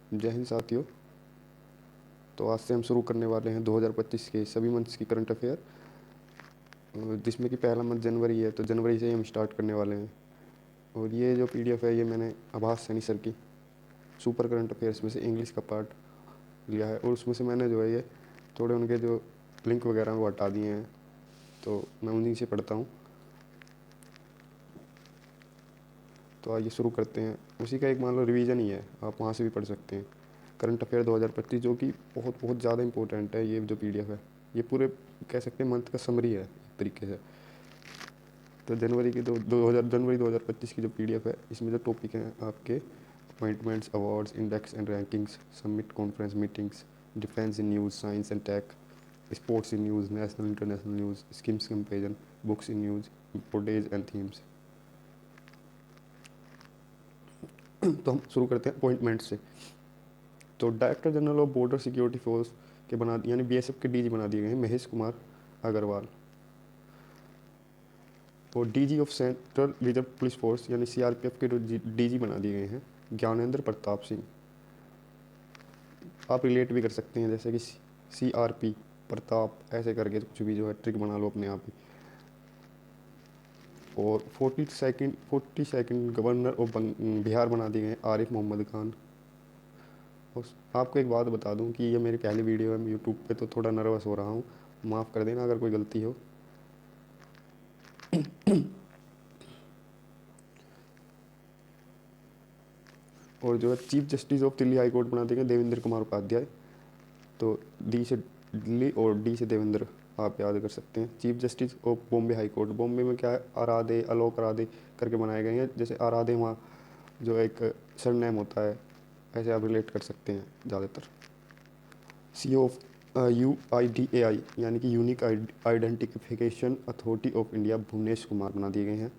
जय हिंद साथियों। तो आज से हम शुरू करने वाले हैं 2025 के सभी मंथ्स की करंट अफेयर, जिसमें कि पहला मंथ जनवरी है, तो जनवरी से ही हम स्टार्ट करने वाले हैं। और ये जो पीडीएफ है ये मैंने आभास सैनी सर की सुपर करंट अफेयर्स में से इंग्लिश का पार्ट लिया है, और उसमें से मैंने जो है ये थोड़े उनके जो लिंक वगैरह वो हटा दिए हैं, तो मैं उन्हीं से पढ़ता हूँ। तो आइए शुरू करते हैं। उसी का एक मान लो रिवीजन ही है, आप वहाँ से भी पढ़ सकते हैं। करंट अफेयर 2025 जो कि बहुत बहुत ज़्यादा इंपॉर्टेंट है। ये जो पीडीएफ है ये पूरे कह सकते हैं मंथ का समरी है एक तरीके से। तो जनवरी की जनवरी 2025 की जो पीडीएफ है इसमें जो टॉपिक हैं आपके appointments, awards, index and rankings, summit conference meetings, defence in news, science and tech, sports in news, national international news, schemes comparison, books in news, important days and themes. तो हम शुरू करते हैं अपॉइंटमेंट से। तो director general of border security force के बना यानी बीएसएफ के डीजी बना दिए गए हैं महेश कुमार अग्रवाल। और DG of central reserve police force यानी सीआरपीएफ के डीजी बना दिए गए हैं ज्ञानेंद्र प्रताप सिंह। आप रिलेट भी कर सकते हैं जैसे कि सीआरपी प्रताप ऐसे करके कुछ भी जो है ट्रिक बना लो अपने आप ही। और 42nd गवर्नर ऑफ बिहार बना दिए गए हैं आरिफ मोहम्मद खान। और आपको एक बात बता दूं कि ये मेरी पहली वीडियो है यूट्यूब पे, तो थोड़ा नर्वस हो रहा हूँ, माफ़ कर देना अगर कोई गलती हो। और जो है chief justice of Delhi high court बना देंगे देवेंद्र कुमार उपाध्याय। तो डी से दिल्ली और डी से देवेंद्र आप याद कर सकते हैं। Chief justice of Bombay high court, Bombay में क्या है आराधे आलोक आराधे करके बनाए गए हैं, जैसे आराधे वहाँ जो एक सरनेम होता है, ऐसे आप रिलेट कर सकते हैं ज़्यादातर। सी ऑफ UIDAI यानी कि unique identification authority of India Bhuvnesh Kumar बना दिए गए हैं।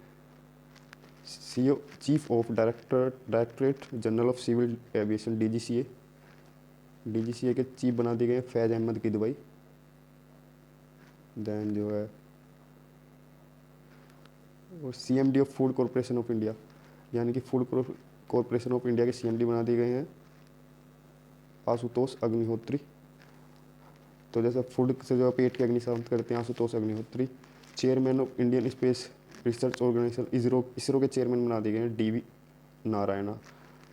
CEO chief of directorate general of civil aviation DGCA के चीफ बना दिए गए हैं फैज़ अहमद की दुबई। देन जो है और CMD of food corporation of India यानी कि फूड कॉरपोरेशन ऑफ इंडिया के CMD बना दिए गए हैं आशुतोष अग्निहोत्री। तो जैसे फूड से जो पेट की अग्नि शांत करते हैं Ashutosh Agnihotri. Chairman of Indian space research organisation ISRO के चेयरमैन बना दिए गए हैं DV Narayana,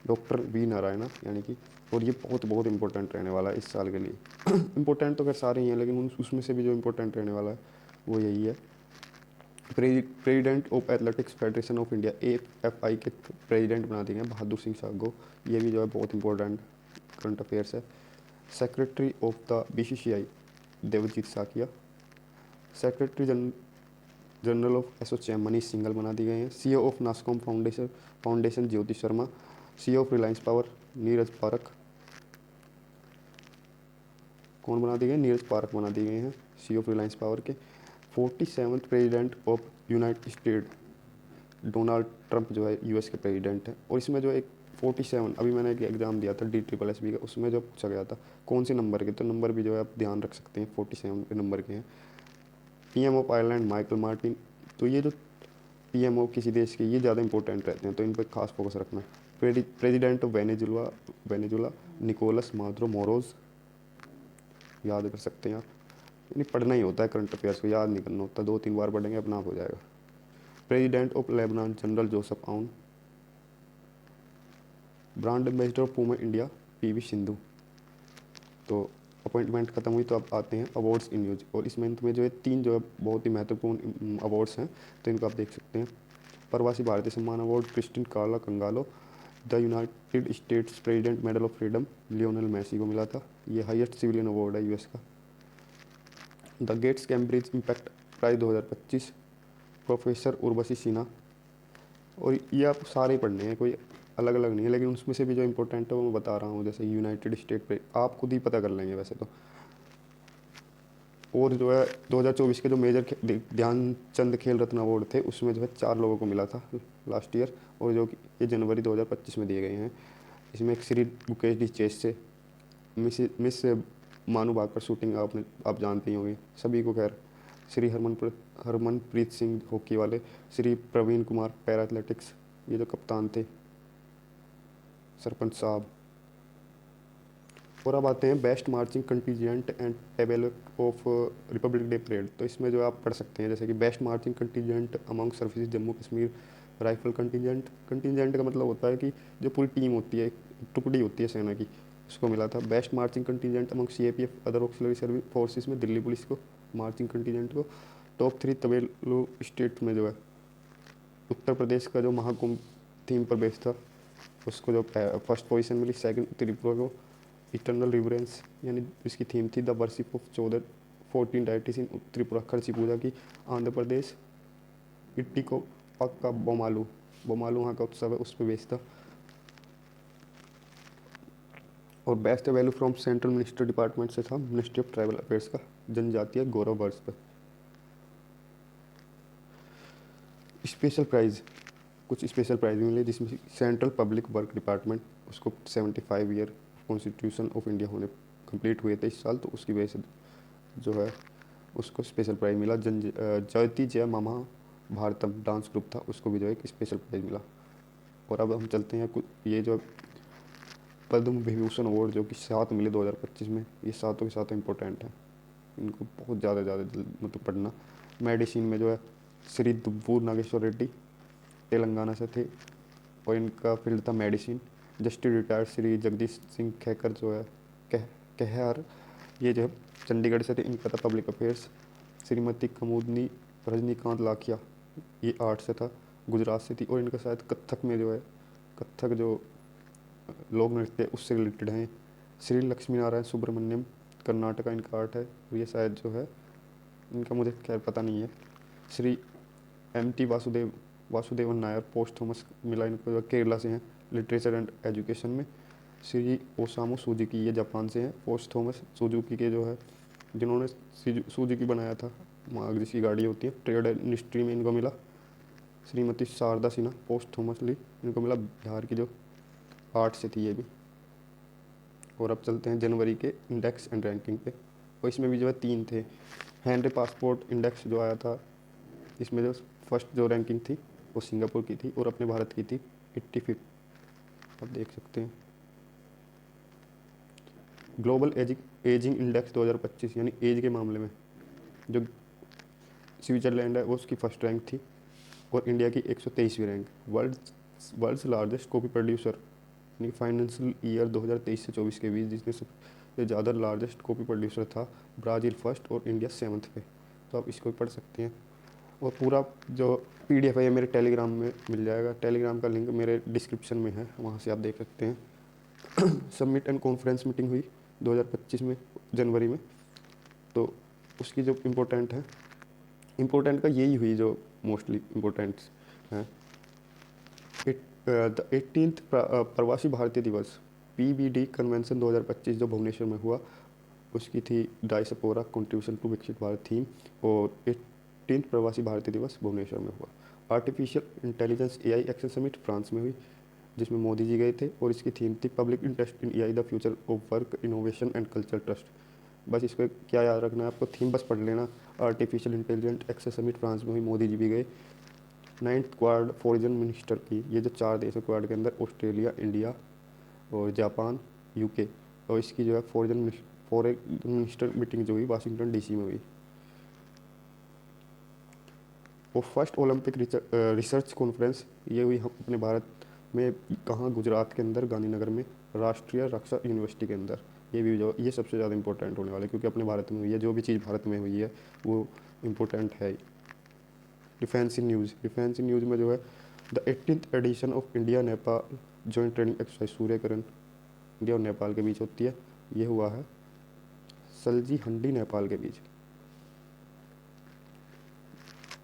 doctor V Narayana यानी कि। और ये बहुत बहुत इंपॉर्टेंट रहने वाला है इस साल के लिए। इंपॉर्टेंट तो खैर सारे ही हैं, लेकिन उसमें से भी जो इंपॉर्टेंट रहने वाला है वो यही है। President of athletics federation of India AFI के प्रेसिडेंट बना दिए गए बहादुर सिंह सागो। ये भी जो है बहुत इंपॉर्टेंट करंट अफेयर्स है। Secretary of the BCCI Devajit Saikia. Secretary general of ASSOCHAM Manish Singhal बना दिए गए हैं। CEO of NASSCOM foundation Jyoti Sharma. CEO of Reliance power Neeraj Parakh. कौन बना दिए गए? नीरज पारक बना दिए गए हैं CEO ऑफ रिलायंस पावर के। 47th president of United state Donald Trump जो है US के प्रेसिडेंट हैं। और इसमें जो एक 47 अभी मैंने एक एग्ज़ाम दिया था DSSB का, उसमें जो पूछा गया था कौन से नंबर के, तो नंबर भी जो है आप ध्यान रख सकते हैं 47 के नंबर के हैं। PM of Ireland Michael Martin. तो ये जो PMO किसी देश के ये ज़्यादा इंपॉर्टेंट रहते हैं, तो इन पर खास फोकस रखना। President of Venezuela Nicolas Maduro morose, याद कर सकते हैं आप। यानी पढ़ना ही होता है करंट अफेयर्स को, याद नहीं करना होता, 2-3 बार पढ़ेंगे अपना आप हो जाएगा। President of Lebanon general Joseph Aoun. Brand ambassador of Puma India PV Sindhu. तो अपॉइंटमेंट खत्म हुई, तो अब आते हैं अवार्ड्स इन न्यूज। और इस मंथ में जो है 3 जो है बहुत ही महत्वपूर्ण अवार्ड्स हैं, तो इनको आप देख सकते हैं। Pravasi Bharatiya Samman award Christine Carla Kangaloo. The United States president medal of freedom Lionel Messi को मिला था, ये हाईएस्ट सिविलियन अवार्ड है US का। The Gates Cambridge impact prize 2025 professor Urvashi Sinha. और ये आप सारे पढ़ने हैं, कोई अलग अलग नहीं है, लेकिन उसमें से भी जो इंपॉर्टेंट है वो मैं बता रहा हूँ। जैसे यूनाइटेड स्टेट पे आप खुद ही पता कर लेंगे वैसे तो। और जो है 2024 के जो मेजर ध्यानचंद खेल रत्न अवार्ड थे उसमें जो है 4 लोगों को मिला था लास्ट ईयर, और जो कि ये जनवरी 2025 में दिए गए हैं। इसमें एक श्री मुकेश डी चेस से, मिस मानू भाकर शूटिंग आप जानते ही होंगे सभी को खैर। श्री हरमनप्रीत सिंह हॉकी वाले। श्री प्रवीण कुमार पैरा एथलेटिक्स, ये जो कप्तान थे सरपंच साहब। और अब आते हैं best marching contingent and table of Republic day parade. तो इसमें जो आप पढ़ सकते हैं जैसे कि best marching contingent among services Jammu Kashmir rifle contingent. Contingent का मतलब होता है कि जो पूरी टीम होती है, टुकड़ी होती है सेना की, उसको मिला था। Best marching contingent among CAPF other auxiliary service forces में दिल्ली पुलिस को मार्चिंग कंटीजेंट को। टॉप 3 तमिल स्टेट में जो है उत्तर प्रदेश का जो महाकुंभ थीम पर बेस्ड था उसको जो फर्स्ट पोजीशन मिली। सेकंड त्रिपुरा को इटर्नल रिवरेंस यानी इसकी थीम थी द वर्शिप ऑफ चौदह 14 डाइटिस इन त्रिपुरा खर्ची पूजा की। आंध्र प्रदेश इट्टी को पक्का बोमालू, बोमालू वहाँ का उत्सव है, उस पर बेस्ड था। और best value from central minister department से था मिनिस्ट्री ऑफ ट्राइबल अफेयर्स का जनजातीय गौरव वर्ष पर। स्पेशल प्राइज़, कुछ स्पेशल प्राइज मिले जिसमें सेंट्रल पब्लिक वर्क डिपार्टमेंट उसको 75 ईयर कॉन्स्टिट्यूशन ऑफ इंडिया होने कंप्लीट हुए थे इस साल, तो उसकी वजह से जो है उसको स्पेशल प्राइज मिला। जयती जय मामा भारतम डांस ग्रुप था, उसको भी जो है एक स्पेशल प्राइज मिला। और अब हम चलते हैं कुछ ये जो पद्म विभूषण अवार्ड जो कि 7 मिले 2025 में, ये सातों के सातों इंपॉर्टेंट हैं, इनको बहुत ज़्यादा मतलब पढ़ना। मेडिसिन में जो है श्री दुव्वूर नागेश्वर रेड्डी तेलंगाना से थे और इनका फील्ड था medicine. Justice retired Shri Jagdish Singh Khekar जो है कहर, ये जो है चंडीगढ़ से थे, इनका था पब्लिक अफेयर्स। श्रीमती कमोदनी रजनीकांत लाखिया ये आर्ट से था, गुजरात से थी और इनका शायद कत्थक में जो है कत्थक जो लोक नृत्य है उससे रिलेटेड हैं। श्री लक्ष्मी नारायण सुब्रमण्यम कर्नाटका इनका आर्ट है और ये शायद जो है इनका मुझे खैर पता नहीं है। Shri MT Vasudevan Nair post Thomas मिला इनको जो केरला से हैं लिटरेचर एंड एजुकेशन में। श्री ओसामू सुजुकी ये जापान से हैं। पोस्ट थॉमस सुजुकी के जो है जिन्होंने सुजुकी बनाया था मारुति की गाड़ी होती है, ट्रेड इंडस्ट्री में इनको मिला। श्रीमती शारदा सिन्हा पोस्ट थॉमस ली इनको मिला, बिहार की जो आर्ट से थी ये भी। और अब चलते हैं जनवरी के इंडेक्स एंड रैंकिंग पे, और इसमें भी जो है 3 थे। हेनरी पासपोर्ट इंडेक्स जो आया था इसमें जो फर्स्ट जो रैंकिंग थी वो सिंगापुर की थी और अपने भारत की थी 85। आप देख सकते हैं ग्लोबल एजिंग इंडेक्स 2025 यानी एज के मामले में जो स्विट्जरलैंड है वो उसकी फर्स्ट रैंक थी और इंडिया की 123वीं rank. World's largest coffee producer यानी फाइनेंशियल ईयर 2023 से 24 के बीच जिसमें सबसे ज़्यादा लार्जेस्ट कॉफ़ी प्रोड्यूसर था ब्राज़ील फर्स्ट और इंडिया 7th पे। तो आप इसको भी पढ़ सकते हैं। और पूरा जो PDF है ये मेरे टेलीग्राम में मिल जाएगा, टेलीग्राम का लिंक मेरे डिस्क्रिप्शन में है, वहाँ से आप देख सकते हैं। समिट एंड कॉन्फ्रेंस मीटिंग हुई 2025 में जनवरी में, तो उसकी जो इम्पोर्टेंट का यही हुई जो मोस्टली इम्पोर्टेंट है। द 18th प्रवासी भारतीय दिवस PBD कन्वेंशन 2025 जो भुवनेश्वर में हुआ उसकी थी डायस्पोरा कंट्रीब्यूशन टू विकसित भारत थीम, और 18th प्रवासी भारतीय दिवस भुवनेश्वर में हुआ। Artificial intelligence AI action summit France में हुई जिसमें मोदी जी गए थे और इसकी थीम थी public interest in AI the future of work innovation and culture trust. बस इसको क्या याद रखना है आपको, थीम बस पढ़ लेना। Artificial intelligent action summit France में हुई, मोदी जी भी गए। 9th क्वाड फॉरेन मिनिस्टर की, ये जो 4 देश है क्वाड के अंदर ऑस्ट्रेलिया, इंडिया और जापान, UK, और इसकी जो है फॉरेन मिनिस्टर मीटिंग जो हुई वाशिंगटन DC में हुई। और फर्स्ट ओलंपिक रिसर्च कॉन्फ्रेंस ये हुई हम अपने भारत में, कहाँ, गुजरात के अंदर गांधीनगर में राष्ट्रीय रक्षा यूनिवर्सिटी के अंदर। ये भी जो ये सबसे ज़्यादा इंपॉर्टेंट होने वाला है क्योंकि अपने भारत में हुई है, जो भी चीज़ भारत में हुई है वो इम्पोर्टेंट है। डिफेंस इन न्यूज़ में जो है the 18th edition of India Nepal joint training exercise Suryakiran India और नेपाल के बीच होती है, ये हुआ है सलजी हंडी नेपाल के बीच।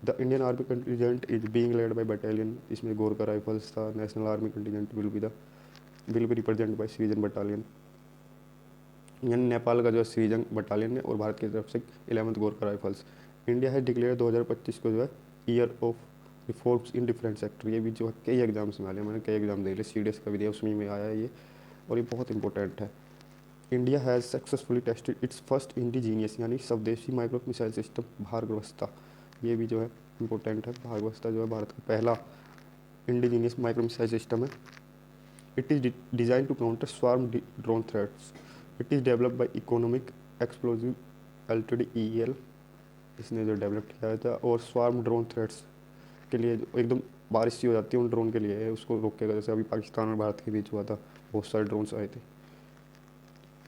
The Indian army contingent is being led by battalion, इसमें गोरखा राइफल्स था। National army contingent will be represent by Srijan battalion, यानी नेपाल का जो है सृजन बटालियन है और भारत की तरफ से 11th गोरखा राइफल्स। इंडिया है डिक्लेयर 2025 को जो है year of reforms in different sector, ये भी जो है कई एग्जाम्स में आ रहे हैं, मैंने कई एग्जाम दे लिए, CDS का भी दिया उसमें में आया है ये, और ये बहुत इंपॉर्टेंट है। India has successfully tested it's first indigenous यानी स्वदेशी माइक्रो मिसाइल सिस्टम भार्गवस्ता, ये भी जो है इंपॉर्टेंट है। भार्गवस्ता जो है भारत का पहला इंडिजीनियस माइक्रो मिसाइल सिस्टम है। It is design to counter swarm drone threats, it is developed by economic explosive LTD EL, इसने जो डेवलप किया था। और स्वार्म ड्रोन थ्रेट्स के लिए जो एकदम बारिश सी हो जाती है उन ड्रोन के लिए, उसको रोकेगा। जैसे अभी पाकिस्तान और भारत के बीच हुआ था, बहुत सारे ड्रोन्स आए थे।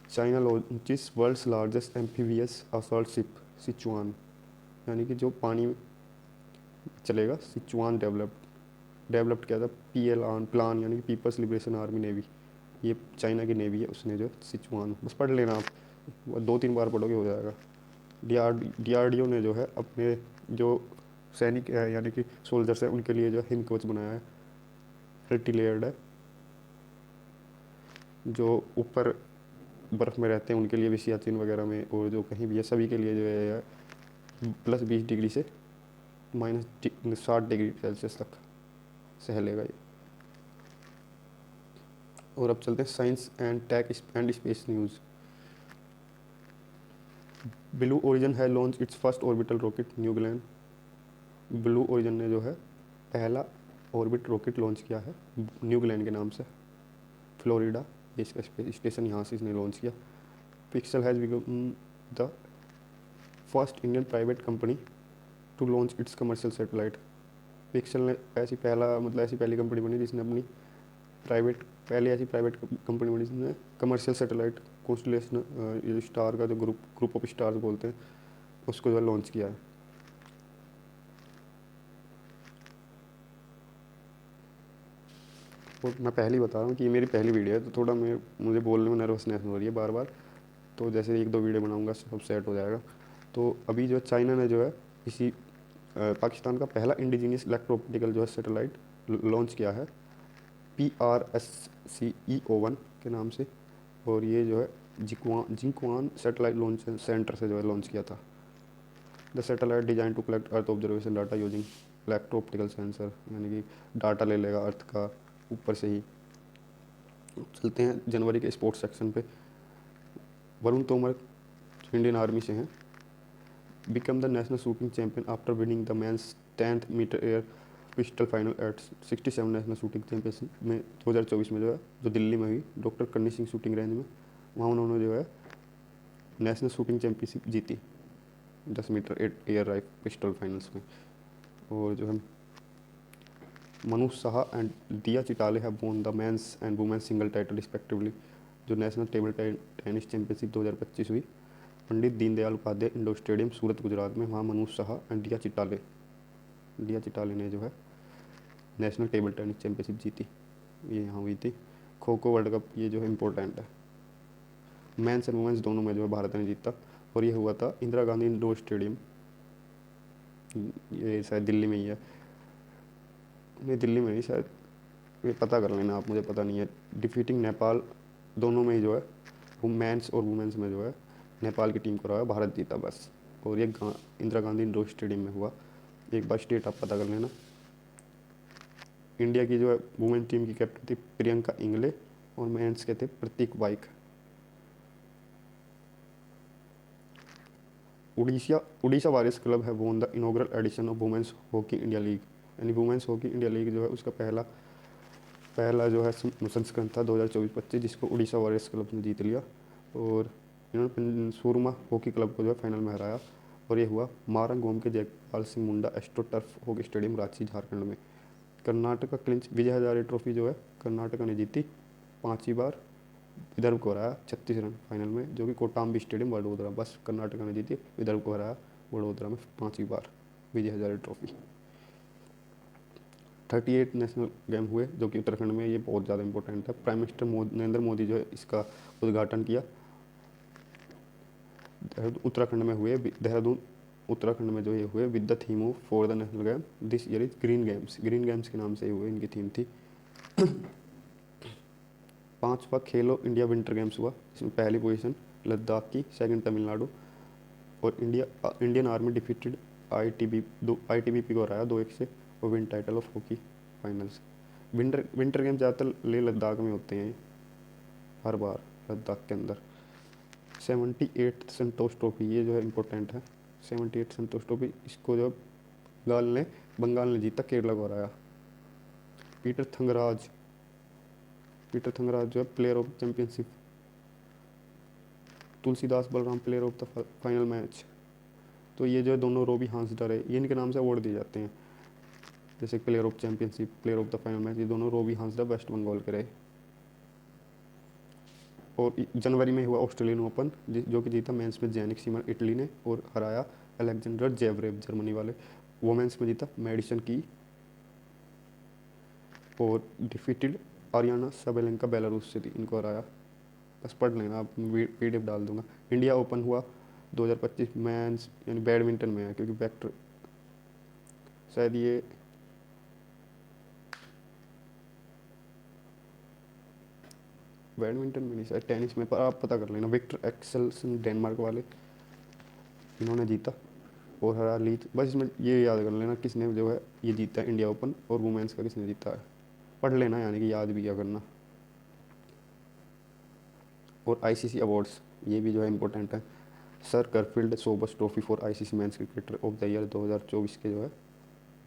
China launches world's largest amphibious assault ship Sichuan, यानी कि जो पानी में चलेगा, सिचुआन डेवलप्ड किया था PLAN प्लान, यानी कि पीपल्स लिबरेशन आर्मी नेवी। ये चाइना की नेवी है, उसने जो सिचुआन, बस पढ़ लेना आप, 2-3 बार पढ़ोगे हो जाएगा। DRDO ने जो है अपने जो सैनिक है यानी कि सोल्जर्स हैं उनके लिए जो है हिम कवच बनाया है, मल्टी लेयर्ड है। जो ऊपर बर्फ़ में रहते हैं उनके लिए भी, सियाचिन वगैरह में, और जो कहीं भी है सभी के लिए जो है +20 डिग्री से -60 डिग्री सेल्सियस तक सहलेगा ये। और अब चलते हैं science and tech and space news. Blue Origin है launch its first orbital rocket new Glenn. Blue Origin ने जो है पहला ऑर्बिट रॉकेट लॉन्च किया है न्यू ग्लेन के नाम से, फ्लोरिडा, इसका स्पेस स्टेशन, यहाँ से इसने लॉन्च किया। Pixxel has become the first Indian private company to launch its commercial satellite. Pixxel ने ऐसी पहली कंपनी बनी जिसने अपनी ऐसी प्राइवेट कंपनी बनी जिसने कमर्शियल सैटेलाइट कॉन्स्टलेशन, ये स्टार का जो ग्रुप ऑफ स्टार्स बोलते हैं, उसको जो लॉन्च किया है। और मैं पहले ही बता रहा हूँ कि ये मेरी पहली वीडियो है, तो थोड़ा मुझे बोलने में नर्वसनेस हो रही है बार बार, तो जैसे 1-2 वीडियो बनाऊँगा सब सेट हो जाएगा। तो अभी जो चाइना ने जो है इसी पाकिस्तान का पहला इंडिजीनियस इलेक्ट्रो ऑप्टिकल जो है सैटेलाइट लॉन्च किया है, PRSCEO-1 के नाम से। और ये जो है जिंगक्वान सैटेलाइट लॉन्च सेंटर से जो है लॉन्च किया था। The satellite design to collect earth observation data using electro optical sensor, यानी कि डाटा ले लेगा अर्थ का ऊपर से ही। चलते हैं जनवरी के स्पोर्ट्स सेक्शन पे। वरुण तोमर जो इंडियन आर्मी से हैं, become the national shooting champion after winning the men's 10th metre air pistol final at 67 national shooting championship में 2024 में जो है, जो दिल्ली में हुई डॉक्टर करनी सिंह शूटिंग रेंज में। वहाँ उन्होंने जो है नेशनल शूटिंग चैंपियनशिप जीती 10 metre air rifle pistol finals में। और जो है Manu Saha and Diya Chitale have won the men's and women's single title respectively. जो नेशनल टेबल टेनिस चैंपियनशिप 2025 हुई पंडित दीनदयाल उपाध्याय इंडोर स्टेडियम सूरत गुजरात में, वहाँ मनु साहा एंड दिया चिटाले ने जो है नेशनल टेबल टेनिस चैंपियनशिप जीती, ये यहाँ हुई थी। खो खो वर्ल्ड कप ये जो है इम्पोर्टेंट है, मेंस एंड वुमेन्स दोनों में जो है भारत ने जीता। और ये हुआ था इंदिरा गांधी इंडोर स्टेडियम, ये शायद दिल्ली में ही है, नहीं दिल्ली में नहीं शायद, ये पता कर लेना आप, मुझे पता नहीं है। डिफीटिंग नेपाल, दोनों में ही जो है मेंस और वुमेन्स में जो है नेपाल की टीम को रहा, भारत जीता बस। और ये इंदिरा गांधी इंडोर स्टेडियम में हुआ, एक बार स्टेट आप पता कर लेना। इंडिया की जो है वुमेन टीम की कैप्टन थी प्रियंका इंगले, और मेंस के थे प्रतीक वाइक। उड़ीसा वारियर्स क्लब है won the inaugural edition of women's hockey India league, यानी वुमेन्स हॉकी इंडिया लीग जो है उसका पहला जो है संस्करण था 2024-25, जिसको उड़ीसा वारियर्स क्लब ने जीत लिया। और इन्होंने सूरमा हॉकी क्लब को जो है फाइनल में हराया। और ये हुआ मारंगोम के Jaipal Singh Munda astro turf hockey stadium Ranchi Jharkhand में। कर्नाटक का क्लिंच विजय हजारे ट्रॉफी जो है कर्नाटका ने जीती 5वीं बार, विदर्भ को हराया 36 रन फाइनल में, जो कि कोटाम्बी स्टेडियम वडोदरा, बस कर्नाटका ने जीती, विदर्भ को हराया वडोदरा में 5वीं बार Vijay Hazare trophy. 38 national game हुए जो कि उत्तराखंड में, ये बहुत ज़्यादा इंपॉर्टेंट है। प्राइम मिनिस्टर नरेंद्र मोदी जो है इसका उद्घाटन किया, उत्तराखंड में हुए, देहरादून उत्तराखंड में जो ये हुए with the theme of for the national game this year is green games के नाम से ही हुए, इनकी थीम थी। 5वां खेलो इंडिया विंटर गेम्स हुआ, इसमें पहली पोजीशन लद्दाख की, सेकंड तमिलनाडु। और इंडियन आर्मी डिफीटेड ITBP को हराया 2-1 से, और win title of hockey finals. Winter game ज़्यादातर लेह लद्दाख में होते हैं हर बार, लद्दाख के अंदर। 78 संतोष ट्रॉफी, ये जो है इम्पोर्टेंट है, 78 संतोष ट्रॉफी, इसको जो बंगाल ने जीता, केरला को हराया। पीटर थंगराज जो है player of championship Tulsidas Balram player of the final match. तो ये जो है दोनों रोबी हांसडर है, ये इनके नाम से अवार्ड दिए जाते हैं, जैसे player of championship, player of the final match, ये दोनों रोबी हांसडर वेस्ट बंगाल के रहे। और जनवरी में हुआ ऑस्ट्रेलियन ओपन जो कि जीता मेंस में जैनिक सिमर इटली ने, और हराया अलेक्जेंडर जेवरेव जर्मनी वाले। वोमेंस में जीता मेडिसन की, और डिफीटेड आरियाना साबेलेंका बेलारूस से थी, इनको हराया। बस पढ़ लेना, आप PDF डाल दूंगा। इंडिया ओपन हुआ 2025 मेंस, यानी बैडमिंटन में है, क्योंकि वेक्टर शायद ये बैडमिंटन में नहीं, शायद टेनिस में, पर आप पता कर लेना। विक्टर एक्सेल्सन डेनमार्क वाले, इन्होंने जीता और हरा लीच। बस इसमें ये याद कर लेना किसने जो है ये जीता है इंडिया ओपन, और वुमेंस का किसने जीता है, पढ़ लेना, यानी कि याद भी क्या करना। और ICC अवार्ड्स, ये भी जो है इंपॉर्टेंट है। Sir Garfield Sobers trophy for ICC men's cricketer of the year 2024 के जो है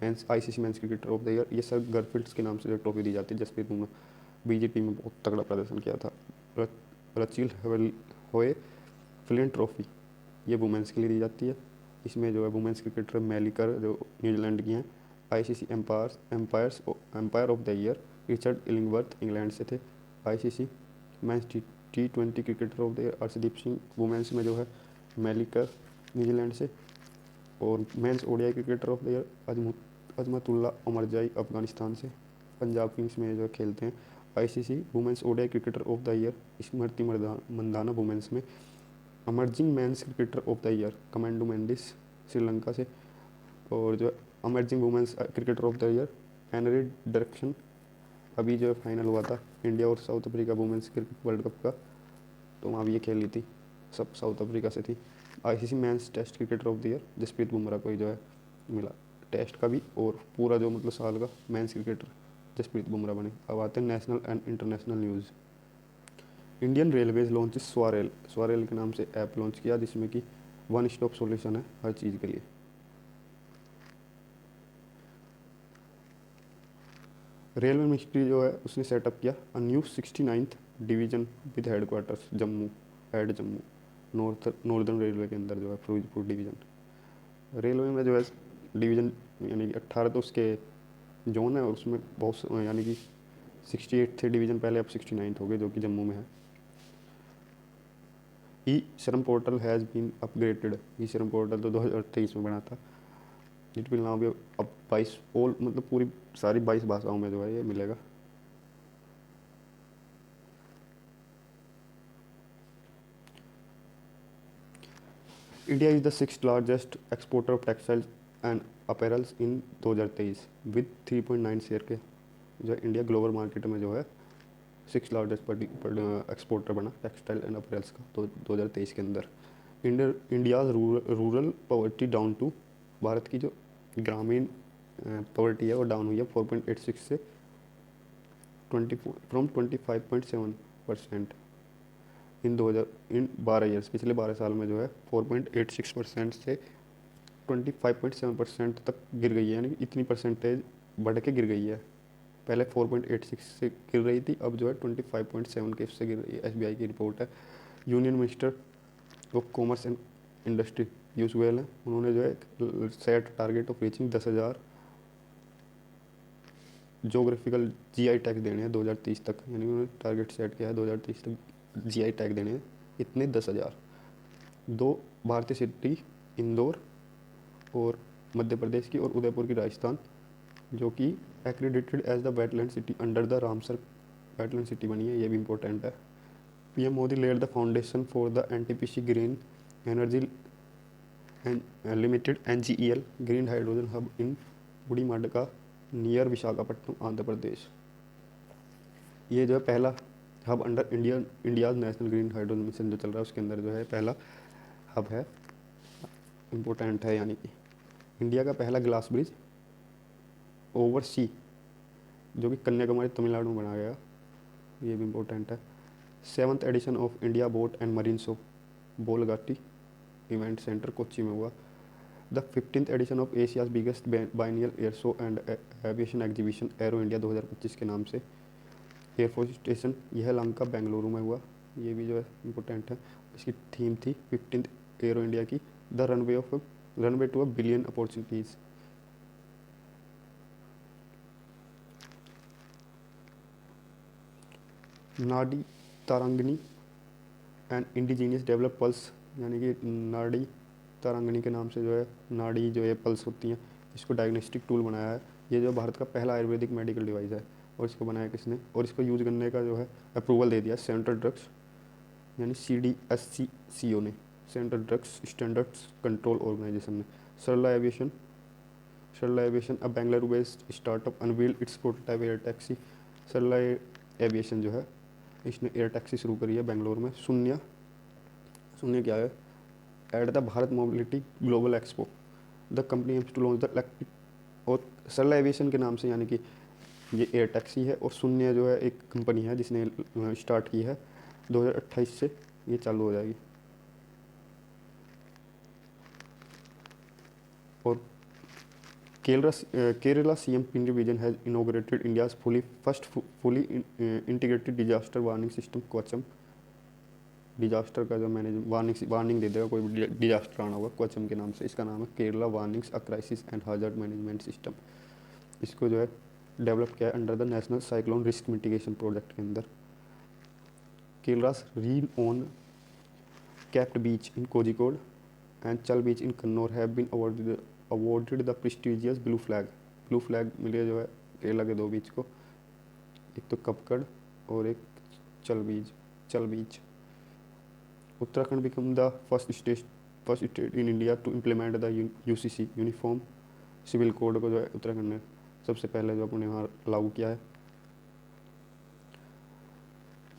men's ICC men's cricketer of the year, ये सर गरफील्ड्स के नाम से जो ट्रॉफी दी जाती है। जसप्रीत बुमराह BGT में बहुत तगड़ा प्रदर्शन किया था। रचिल होए फ्लिंट ट्रॉफी, ये वुमेंस के लिए दी जाती है। इसमें जो है वुमेंस क्रिकेटर मेलिकर जो न्यूजीलैंड की हैं। ICC umpire of the year Richard Illingworth England से थे। ICC men's T20 cricketer of the year Arshdeep Singh, women's में जो है मेलिकर न्यूजीलैंड से। और men's ODI cricketer of the year Azmatullah Omarzai Afghanistan से, पंजाब किंग्स में जो खेलते हैं। ICC women's ODI cricketer of the year Smriti Mandhana women's में। Emerging men's cricketer of the year Kamindu Mendis Sri Lanka से। और जो emerging women's cricketer of the year n-ary direction, अभी जो फाइनल हुआ था इंडिया और south Africa women's cricket world cup का, तो वहाँ भी ये खेली थी, सब साउथ अफ्रीका से थी। ICC men's test cricketer of the year Jasprit Bumrah को ही जो है मिला, टेस्ट का भी और पूरा जो मतलब साल का मेंस क्रिकेटर जसप्रीत बुमराह बने। अब आते हैं national and international news. Indian railways launch SwaRail, SwaRail के नाम से ऐप लॉन्च किया, जिसमें कि वन स्टॉप सॉल्यूशन है हर चीज़ के लिए। रेलवे मिनिस्ट्री जो है उसने सेटअप किया a new 69th division with headquarters Jammu at Jammu, northern railway के अंदर जो है फिरोजपुर डिवीज़न। रेलवे में जो है डिवीज़न यानी कि 18 तो उसके जोन है, और उसमें बहुत यानी कि 68 थे डिवीज़न पहले, अब 69 हो गए, जो कि जम्मू में है। ई श्रम पोर्टल हैज़ बीन अपग्रेडेड, ई श्रम पोर्टल तो 2023 में बना था। इट विल नाउ बी अब 22 ऑल मतलब पूरी सारी 22 भाषाओं में जो है ये मिलेगा। India is the 6th largest exporter of textiles and apparels in 2023 with 3.9 share के जो है इंडिया ग्लोबल मार्केट में जो है 6th लार्जेस्ट एक्सपोर्टर बना टेक्सटाइल एंड अपैरल्स का तो 2023 के अंदर। India's rural poverty down to, Bharat की जो ग्रामीण पॉवर्टी है वो डाउन हुई है 4.86 से 25.7% इन 12 ईयर्स, पिछले 12 साल में जो है 4.86% से 25.7% तक गिर गई है, यानी इतनी परसेंटेज बढ़ के गिर गई है। पहले 4.86 से गिर रही थी, अब जो है 25.7 के से गिर रही है। SBI की रिपोर्ट है। Union minister of commerce and industry Piyush Goyal है, उन्होंने जो है set target of reaching 10,000 geographical GI tag देने हैं 2030 तक, यानी उन्होंने टारगेट सेट किया है 2030 तक GI टैग देने हैं, इतने 10,000। 2 भारतीय सिटी इंदौर और मध्य प्रदेश की और उदयपुर की राजस्थान, जो कि accredited as the wetland city under the Ramsar wetland city बनी है, ये भी इंपॉर्टेंट है। PM Modi led the foundation for the NTPC green energy limited NGEL green hydrogen hub in Budhimadka near Visakhapatnam Andhra Pradesh. ये जो है पहला hub under India's national green hydrogen mission जो चल रहा है उसके अंदर जो है पहला हब है, इम्पोर्टेंट है। यानी कि इंडिया का पहला ग्लास ब्रिज ओवर सी जो कि कन्याकुमारी तमिलनाडु में बनाया गया, ये भी इम्पोर्टेंट है। 7th edition of India boat and marine show Bolgatty event centre Kochi में हुआ। The 15th edition of Asia's biggest biennial air show and aviation exhibition aero India 2025 के नाम से एयरफोर्स स्टेशन यह लंका बेंगलुरु में हुआ, ये भी जो है इम्पोर्टेंट है। इसकी थीम थी 15th एरो इंडिया की, the runway to a billion opportunities. Naadi Tarangini and indigenous develop pulse, यानी कि नाड़ी तारांगनी के नाम से जो है नाड़ी जो है पल्स होती हैं, इसको डायग्नोस्टिक टूल बनाया है। ये जो भारत का पहला आयुर्वेदिक मेडिकल डिवाइस है, और इसको बनाया किसने, और इसको यूज़ करने का जो है अप्रूवल दे दिया सेंट्रल ड्रग्स यानी CDSCCO ने, central drugs standards control organisation ने। सरला एविएशन अब Bengaluru based startup unveiled its prototype air taxi. Sarla aviation जो है इसने एयर टैक्सी शुरू करी है बेंगलोर में। शून्य क्या है, at the Bharat mobility global expo the company aims to launch the electric, और सरला एविएशन के नाम से यानी कि ये एयर टैक्सी है, और शून्य जो है एक कंपनी है जिसने स्टार्ट की है, 2028 से ये चालू हो जाएगी। और Kerala CM Pinarayi Vijayan has inaugurated India's first fully integrated disaster warning system Kuchaman. Disaster का जो वार्निंग दे देगा कोई भी डिजास्टर आना होगा, कोचम के नाम से। इसका नाम है Kerala warnings a crisis and hazard management system. इसको जो है डेवलप किया है under the national cyclone risk mitigation project के अंदर। केरला's renowned capped beach in Kozhikode and Chal beach in Kannur have been awarded the prestigious blue flag मिले जो है केरला के 2 बीच को, एक तो कपकड़ और एक चल बीच। Uttarakhand become the first state in India to implement the UCC uniform civil code को जो है उत्तराखंड ने सबसे पहले जो अपने वहाँ लागू किया है।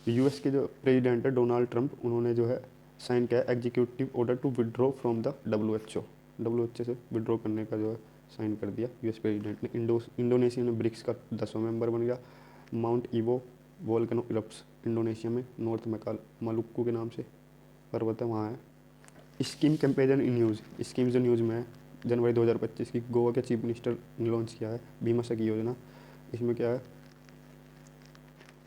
US के जो प्रेसिडेंट है डोनाल्ड ट्रंप, उन्होंने जो है साइन किया executive order to withdraw from the WHO से विड्रॉ करने का जो है साइन कर दिया US प्रेसिडेंट ने। इंडोनेशिया में ब्रिक्स का 10वां मेंबर बन गया। Mount Ibu volcano erupts Indonesia में, नॉर्थ मालुक्कू के नाम से पर्वत है वहाँ है। Scheme comparison in news, scheme जो न्यूज़ में है जनवरी 2025 की, गोवा के चीफ मिनिस्टर ने लॉन्च किया है बीमा सखी योजना। इसमें क्या है,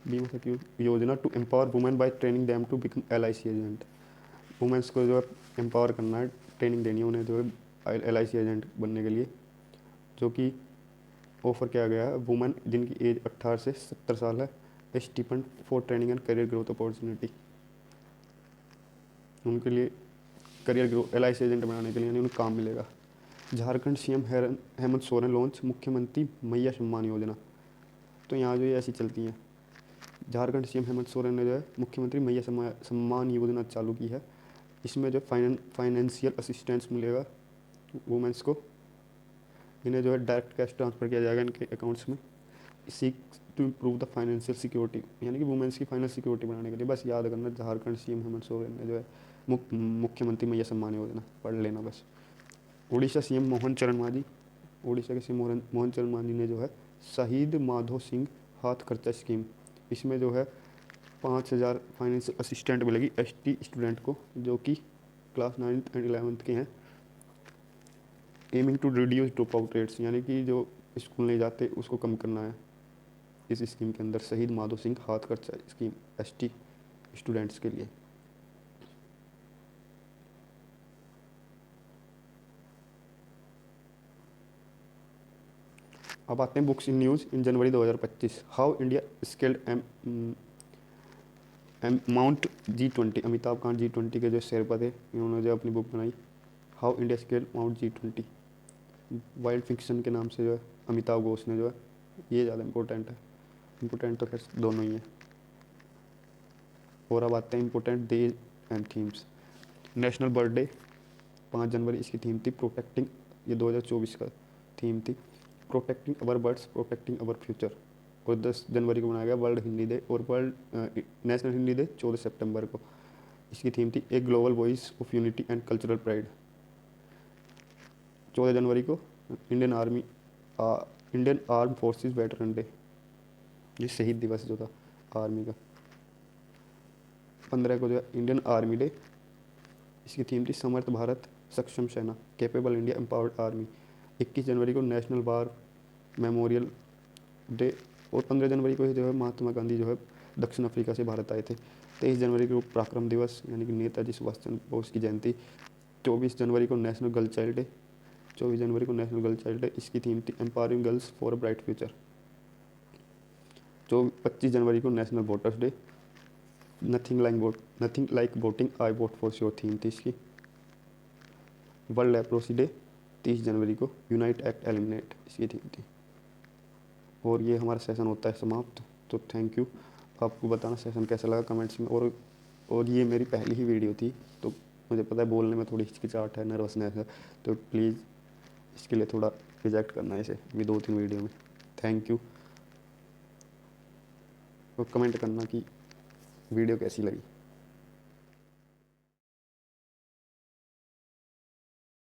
Bima Sakhi Yojana to empower women by training them to become LIC agent. Womens को जो है एम्पावर करना है, ट्रेनिंग देनी है उन्हें जो है LIC एजेंट बनने के लिए, जो कि ऑफर किया गया है वुमेन जिनकी एज 18 से 70 साल है। Stipend for training and career growth opportunity, उनके लिए करियर ग्रोथ LIC एजेंट बनाने के लिए उन्हें काम मिलेगा। झारखंड CM हेमंत सोरेन लॉन्च मुख्यमंत्री मैया सम्मान योजना। तो यहाँ जो ये ऐसी चलती हैं, झारखंड CM हेमंत सोरेन ने जो है मुख्यमंत्री मैया सम्मान योजना चालू की है। इसमें जो फाइनेंशियल असिस्टेंस मिलेगा वुमेंस को, इन्हें जो है डायरेक्ट कैश ट्रांसफ़र किया जाएगा इनके अकाउंट्स में। Seek to improve the financial security, यानी कि वुमेंस की फाइनेंशियल सिक्योरिटी बढ़ाने के लिए। बस याद करना झारखंड CM हेमंत सोरेन ने जो है मुख्यमंत्री मैया सम्मान योजना पढ़ लेना बस। उड़ीसा CM मोहन चरण मांझी, उड़ीसा के CM मोहन चरण मांझी ने जो है शहीद माधो सिंह हाथ खर्चा स्कीम, इसमें जो है 5000 फाइनेंशियल असिस्टेंट मिलेगी ST स्टूडेंट को जो कि क्लास 9th एंड 11th के हैं। Aiming to reduce drop out rates, यानी कि जो स्कूल नहीं जाते उसको कम करना है इस स्कीम के अंदर। शहीद माधो सिंह हाथ खर्चा स्कीम ST स्टूडेंट्स के लिए। अब आते हैं books in news in January 2025। How India scaled mount G20, Amitabh Kant G20 के जो शेरपा थे, इन्होंने जो अपनी बुक बनाई how India scaled mount G20। Wild fiction के नाम से जो है अमिताभ घोष ने जो है, ये ज़्यादा इम्पोर्टेंट है, इम्पोर्टेंट तो खैर दोनों ही हैं। और अब आते हैं important days and themes. National bird day 5 जनवरी, इसकी थीम थी प्रोटेक्टिंग, ये 2024 का थीम थी protecting our birds protecting our future. और 10 जनवरी को मनाया गया वर्ल्ड हिंदी डे, और नेशनल हिंदी डे 14 सितंबर को। इसकी थीम थी a global voice of unity and cultural pride. 14 जनवरी को Indian arm forces veteran day, ये शहीद दिवस जो था आर्मी का। 15 को जो है इंडियन आर्मी डे, इसकी थीम थी समर्थ भारत सक्षम सेना कैपेबल इंडिया एम्पावर्ड आर्मी। 21 जनवरी को नेशनल वार मेमोरियल डे, और 15 जनवरी को जो है महात्मा गांधी जो है दक्षिण अफ्रीका से भारत आए थे। 23 जनवरी को पराक्रम दिवस यानी कि नेताजी सुभाष चंद्र बोस की जयंती। 24 जनवरी को नेशनल गर्ल चाइल्ड डे, 24 जनवरी को नेशनल गर्ल चाइल्ड डे, इसकी थीम थी empowering girls for a bright future. 25 जनवरी को national voters day, nothing like voting I vote for sure theme थी इसकी। वर्ल्ड लेप्रोसी डे 30 जनवरी को, यूनाइट एक्ट एलिमिनेट इसकी theme थी। और ये हमारा सेशन होता है समाप्त। तो थैंक यू। आपको बताना सेशन कैसा लगा कमेंट्स में। और ये मेरी पहली ही वीडियो थी, तो मुझे पता है बोलने में थोड़ी हिचकिचाहट है, नर्वसनेस है, तो प्लीज़ इसके लिए थोड़ा रिजेक्ट करना है इसे भी 2-3 वीडियो में। Thank you. और कमेंट करना कि वीडियो कैसी लगी।